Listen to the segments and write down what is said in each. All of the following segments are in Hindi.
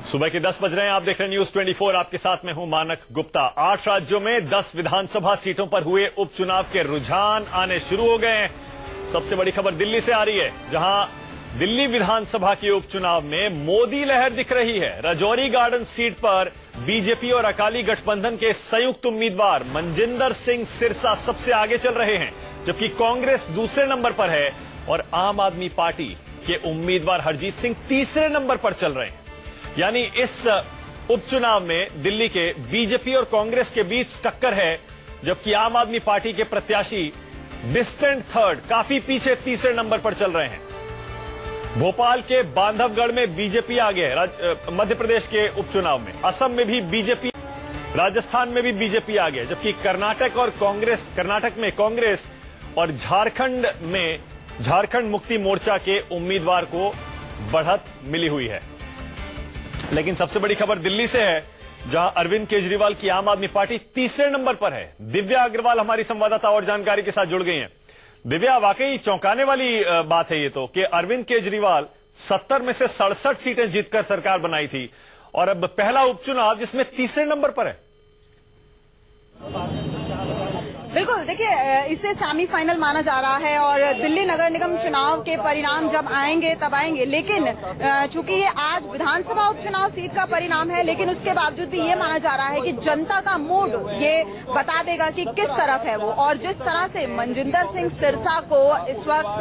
सुबह के 10 बज रहे हैं। आप देख रहे हैं न्यूज 24। आपके साथ में हूं मानक गुप्ता। 8 राज्यों में 10 विधानसभा सीटों पर हुए उपचुनाव के रुझान आने शुरू हो गए हैं। सबसे बड़ी खबर दिल्ली से आ रही है, जहां दिल्ली विधानसभा के उपचुनाव में मोदी लहर दिख रही है। राजौरी गार्डन सीट पर बीजेपी और अकाली गठबंधन के संयुक्त उम्मीदवार मनजिंदर सिंह सिरसा सबसे आगे चल रहे हैं, जबकि कांग्रेस दूसरे नंबर पर है और आम आदमी पार्टी के उम्मीदवार हरजीत सिंह तीसरे नंबर पर चल रहे हैं। यानी इस उपचुनाव में दिल्ली के बीजेपी और कांग्रेस के बीच टक्कर है, जबकि आम आदमी पार्टी के प्रत्याशी डिस्टेंट थर्ड, काफी पीछे तीसरे नंबर पर चल रहे हैं। भोपाल के बांधवगढ़ में बीजेपी आगे है, मध्य प्रदेश के उपचुनाव में असम में भी बीजेपी, राजस्थान में भी बीजेपी आगे है, जबकि कर्नाटक में कांग्रेस और झारखंड मुक्ति मोर्चा के उम्मीदवार को बढ़त मिली हुई है। लेकिन सबसे बड़ी खबर दिल्ली से है, जहां अरविंद केजरीवाल की आम आदमी पार्टी तीसरे नंबर पर है। दिव्या अग्रवाल हमारी संवाददाता और जानकारी के साथ जुड़ गई हैं। दिव्या, वाकई चौंकाने वाली बात है ये तो कि अरविंद केजरीवाल 70 में से 67 सीटें जीतकर सरकार बनाई थी और अब पहला उपचुनाव जिसमें तीसरे नंबर पर है। बिल्कुल, देखिए इसे सेमीफाइनल माना जा रहा है और दिल्ली नगर निगम चुनाव के परिणाम जब आएंगे तब आएंगे। लेकिन चूंकि ये आज विधानसभा उपचुनाव सीट का परिणाम है, लेकिन उसके बावजूद भी ये माना जा रहा है कि जनता का मूड ये बता देगा कि किस तरफ है वो। और जिस तरह से मनजिंदर सिंह सिरसा को इस वक्त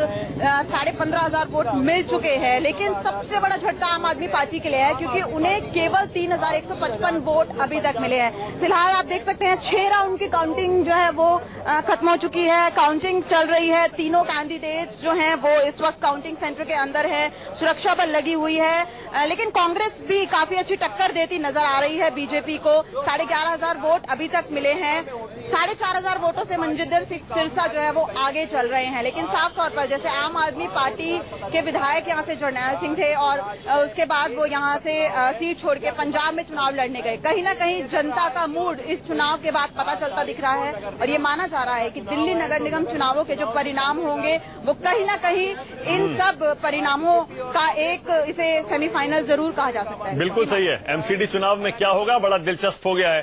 15,500 वोट मिल चुके हैं, लेकिन सबसे बड़ा झटका आम आदमी पार्टी के लिए है, क्योंकि उन्हें केवल 3,155 वोट अभी तक मिले हैं। फिलहाल आप देख सकते हैं 6 राउंड की काउंटिंग जो है वो खत्म हो चुकी है, काउंटिंग चल रही है। तीनों कैंडिडेट्स जो हैं वो इस वक्त काउंटिंग सेंटर के अंदर है, सुरक्षा बल लगी हुई है। लेकिन कांग्रेस भी काफी अच्छी टक्कर देती नजर आ रही है बीजेपी को। 11,500 वोट अभी तक मिले हैं। 4,500 वोटों से मनजिंदर सिंह सिरसा जो है वो आगे चल रहे हैं। लेकिन साफ तौर पर जैसे आम आदमी पार्टी के विधायक यहाँ से जरनैल सिंह थे और उसके बाद वो यहाँ से सीट छोड़ के पंजाब में चुनाव लड़ने गए। कहीं ना कहीं जनता का मूड इस चुनाव के बाद पता चलता दिख रहा है और ये माना जा रहा है कि दिल्ली नगर निगम चुनावों के जो परिणाम होंगे वो कहीं ना कहीं इन सब परिणामों का एक इसे सेमीफाइनल जरूर कहा जा सकता है। बिल्कुल सही है। एमसीडी चुनाव में क्या होगा, बड़ा दिलचस्प हो गया है।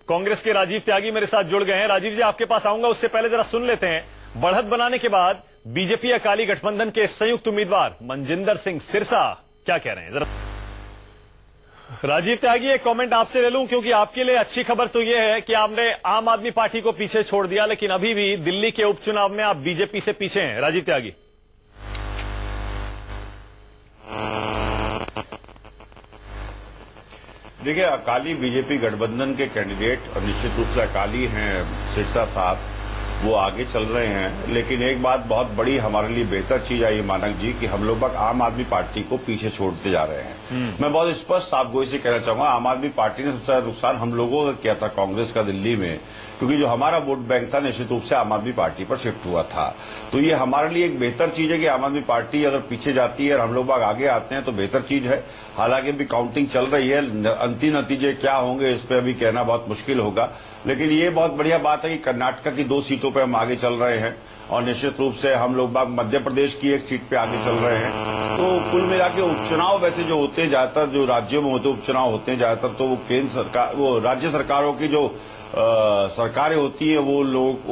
कांग्रेस के राजीव त्यागी मेरे साथ जुड़ गए हैं। राजीव जी, आपके पास आऊंगा, उससे पहले जरा सुन लेते हैं बढ़त बनाने के बाद बीजेपी अकाली गठबंधन के संयुक्त उम्मीदवार मनजिंदर सिंह सिरसा क्या कह रहे हैं। जरा राजीव त्यागी, एक कमेंट आपसे ले लूं, क्योंकि आपके लिए अच्छी खबर तो यह है कि आपने आम आदमी पार्टी को पीछे छोड़ दिया, लेकिन अभी भी दिल्ली के उपचुनाव में आप बीजेपी से पीछे हैं। राजीव त्यागी, देखिए, अकाली बीजेपी गठबंधन के कैंडिडेट और निश्चित रूप से अकाली हैं सिरसा साहब, वो आगे चल रहे हैं। लेकिन एक बात बहुत बड़ी हमारे लिए बेहतर चीज आई मानक जी कि हम लोग आम आदमी पार्टी को पीछे छोड़ते जा रहे हैं। मैं बहुत स्पष्ट साफगोई से कहना चाहूंगा, आम आदमी पार्टी ने सबसे ज्यादा नुकसान हम लोगों का किया था कांग्रेस का दिल्ली में, क्योंकि जो हमारा वोट बैंक था निश्चित रूप से आम आदमी पार्टी पर शिफ्ट हुआ था। तो ये हमारे लिए एक बेहतर चीज है कि आम आदमी पार्टी अगर पीछे जाती है और हम लोग आगे आते हैं तो बेहतर चीज है। हालांकि अभी काउंटिंग चल रही है, अंतिम नतीजे क्या होंगे इस पर अभी कहना बहुत मुश्किल होगा। लेकिन ये बहुत बढ़िया बात है कि कर्नाटक की 2 सीटों पर हम आगे चल रहे हैं और निश्चित रूप से हम लोग मध्य प्रदेश की 1 सीट पे आगे चल रहे हैं। तो कुल मिला के उपचुनाव वैसे जो होते हैं ज्यादातर, जो राज्यों में होते उपचुनाव होते हैं ज्यादातर, तो वो केंद्र सरकार, वो राज्य सरकारों की जो सरकारें होती है वो लोग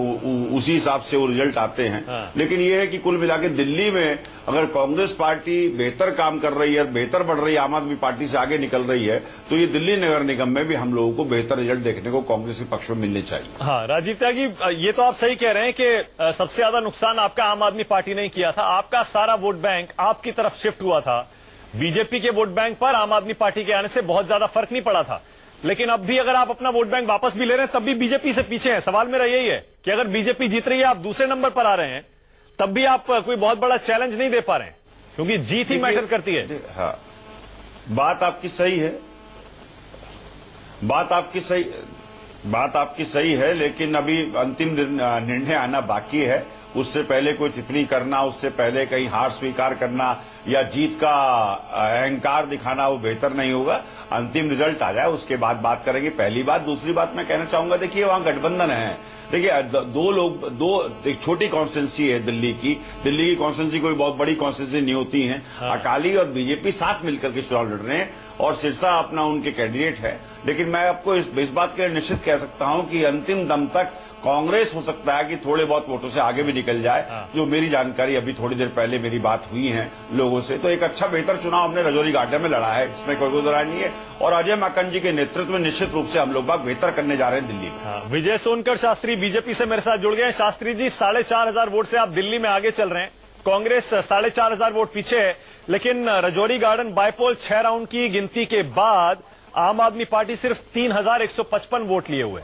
उसी हिसाब से वो रिजल्ट आते हैं। हाँ। लेकिन ये है कि कुल मिला के दिल्ली में अगर कांग्रेस पार्टी बेहतर काम कर रही है, बेहतर बढ़ रही है, आम आदमी पार्टी से आगे निकल रही है, तो ये दिल्ली नगर निगम में भी हम लोगों को बेहतर रिजल्ट देखने को कांग्रेस के पक्ष में मिलने चाहिए। हाँ राजीव त्यागी, ये तो आप सही कह रहे हैं कि सबसे ज्यादा नुकसान आपका आम आदमी पार्टी ने किया था। आपका सारा वोट बैंक आपकी तरफ शिफ्ट हुआ था। बीजेपी के वोट बैंक पर आम आदमी पार्टी के आने से बहुत ज्यादा फर्क नहीं पड़ा था। लेकिन अब भी अगर आप अपना वोट बैंक वापस भी ले रहे हैं तब भी बीजेपी से पीछे हैं। सवाल मेरा यही है कि अगर बीजेपी जीत रही है, आप दूसरे नंबर पर आ रहे हैं, तब भी आप कोई बहुत बड़ा चैलेंज नहीं दे पा रहे हैं, क्योंकि जीत ही मैटर करती है। हाँ, बात आपकी सही है, बात आपकी सही है, लेकिन अभी अंतिम निर्णय आना बाकी है। उससे पहले कोई टिप्पणी करना, उससे पहले कहीं हार स्वीकार करना या जीत का अहंकार दिखाना वो बेहतर नहीं होगा। अंतिम रिजल्ट आ जाए उसके बाद बात करेंगे, पहली बात। दूसरी बात मैं कहना चाहूंगा, देखिए वहां गठबंधन है, देखिए एक छोटी कॉन्स्टिट्यूंसी है दिल्ली की कॉन्स्टिट्यूंसी कोई बहुत बड़ी कॉन्स्टिट्यूंसी नहीं होती है। हाँ। अकाली और बीजेपी साथ मिलकर के चुनाव लड़ रहे हैं और सिरसा अपना उनके कैंडिडेट है। लेकिन मैं आपको इस बात के लिए निश्चित कह सकता हूं कि अंतिम दम तक कांग्रेस हो सकता है कि थोड़े बहुत वोटों से आगे भी निकल जाए। जो मेरी जानकारी, अभी थोड़ी देर पहले मेरी बात हुई है लोगों से, तो एक अच्छा बेहतर चुनाव हमने रजौरी गार्डन में लड़ा है, इसमें कोई दोहराई नहीं है। और अजय माकन जी के नेतृत्व में निश्चित रूप से हम लोग बाग बेहतर करने जा रहे हैं दिल्ली में। विजय सोनकर शास्त्री बीजेपी से मेरे साथ जुड़ गए हैं। शास्त्री जी, 4,500 वोट से आप दिल्ली में आगे चल रहे हैं, कांग्रेस 4,500 वोट पीछे है, लेकिन रजौरी गार्डन बायपोल 6 राउंड की गिनती के बाद आम आदमी पार्टी सिर्फ 3,155 वोट लिए हुए।